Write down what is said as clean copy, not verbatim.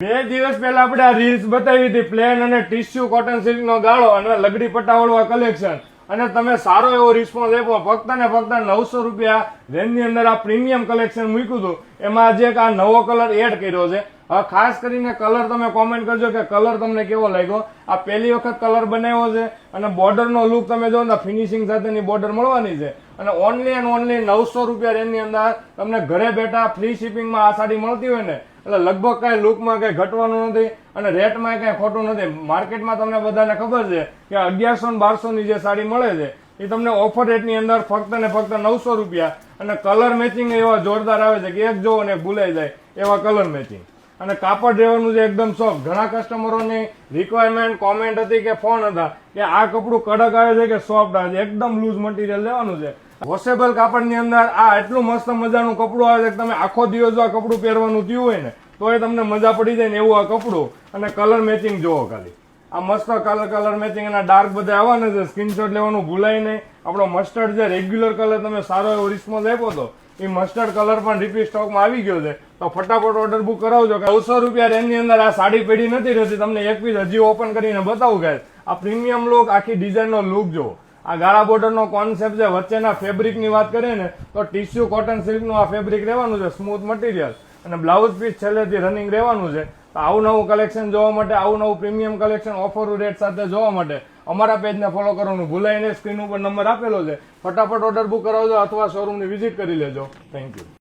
2 દિવસ પહેલા આપણે આ રીલ્સ બતાવી હતી, પ્લેન અને ટીસ્યુ કોટન સિલ્ક નો ગાળો અને લગડી પટ્ટાવાળું કલેક્શન, અને તમે સારો એવો રિસ્પોન્સ આપ્યો. ફક્ત ને ફક્ત 900 રૂપિયા રેન્જ ની અંદર આ પ્રીમિયમ કલેક્શન મૂક્યું હતું. એમાં આજે આ નવો કલર એડ કર્યો છે. હવે ખાસ કરીને કલર તમે કોમેન્ટ કરજો કે કલર તમને કેવો લાગ્યો. આ પહેલી વખત કલર બનાવ્યો છે અને બોર્ડર નો લુક તમે જો ને, ફિનિશિંગ સાથેની બોર્ડર મળવાની છે. અને ઓનલી એન્ડ ઓનલી 900 રૂપિયા રેન્જ ની અંદર તમને ઘરે બેઠા ફ્રી શિપિંગમાં આ સાડી મળતી હોય ને, એટલે લગભગ કઈ લુકમાં કઈ ઘટવાનું નથી અને રેટમાં કઈ ખોટું નથી. માર્કેટમાં તમને બધાને ખબર છે કે 1100-1200 ની જે સાડી મળે છે એ તમને ઓફર રેટની અંદર ફક્ત ને ફક્ત 900 રૂપિયા, અને કલર મેચિંગ એવા જોરદાર આવે છે કે એક જોવો ને ભૂલાઈ જાય એવા કલર મેચિંગ. અને કાપડ રહેવાનું છે એકદમ સોફ્ટ. ઘણા કસ્ટમરોની રિક્વાયરમેન્ટ કોમેન્ટ હતી કે ફોન હતા કે આ કપડું કડક આવે છે કે સોફ્ટ આવે છે. એકદમ લૂઝ મટીરિયલ લેવાનું છે. વોશેબલ કાપડની અંદર આ એટલું મસ્ત મજાનું કપડું આવે છે કે તમે આખો દિવસ જો આ કપડું પહેરવાનું થયું હોય ને તો એ તમને મજા પડી જાય ને એવું આ કપડું. અને કલર મેચિંગ જોવો ખાલી, આ મસ્ત કલર મેચિંગ અને ડાર્ક બધા આવવાના છે. સ્ક્રીનશોટ લેવાનું ભૂલાય નહીં. આપણો મસ્ટર્ડ છે રેગ્યુલર કલર, તમે સારો એવો રિસ્પોન્સ આપ્યો હતો. એ મસ્ટર્ડ કલર પણ રિપીટ સ્ટોકમાં આવી ગયો છે, તો ફટાફટ ઓર્ડર બુક કરાવજો. 900 રૂપિયા રેન્જની અંદર આ સાડી પેઢી નથી રહેતી. તમને એક પીસ હજી ઓપન કરીને બતાવું ગાઈસ. આ પ્રીમિયમ લુક, આખી ડિઝાઇનનો લુક જો. આ ગાળા બોર્ડરનો કોન્સેપ્ટ છે. વચ્ચેના ફેબ્રિકની વાત કરીએ ને તો ટીસ્યુ કોટન સિલ્કનું આ ફેબ્રિક રહેવાનું છે, સ્મૂથ મટીરિયલ, અને બ્લાઉઝ પીસ છેલ્લેથી રનિંગ રહેવાનું છે. તો આવું નવું કલેક્શન જોવા માટે, આવું નવું પ્રીમિયમ કલેક્શન ઓફર રેટ સાથે જોવા માટે અમારા પેજને ફોલો કરવાનું ભૂલાય નહીં. સ્ક્રીન ઉપર નંબર આપેલો છે. ફટાફટ ઓર્ડર બુક કરાવજો અથવા શોરૂમની વિઝિટ કરી લેજો. Thank you.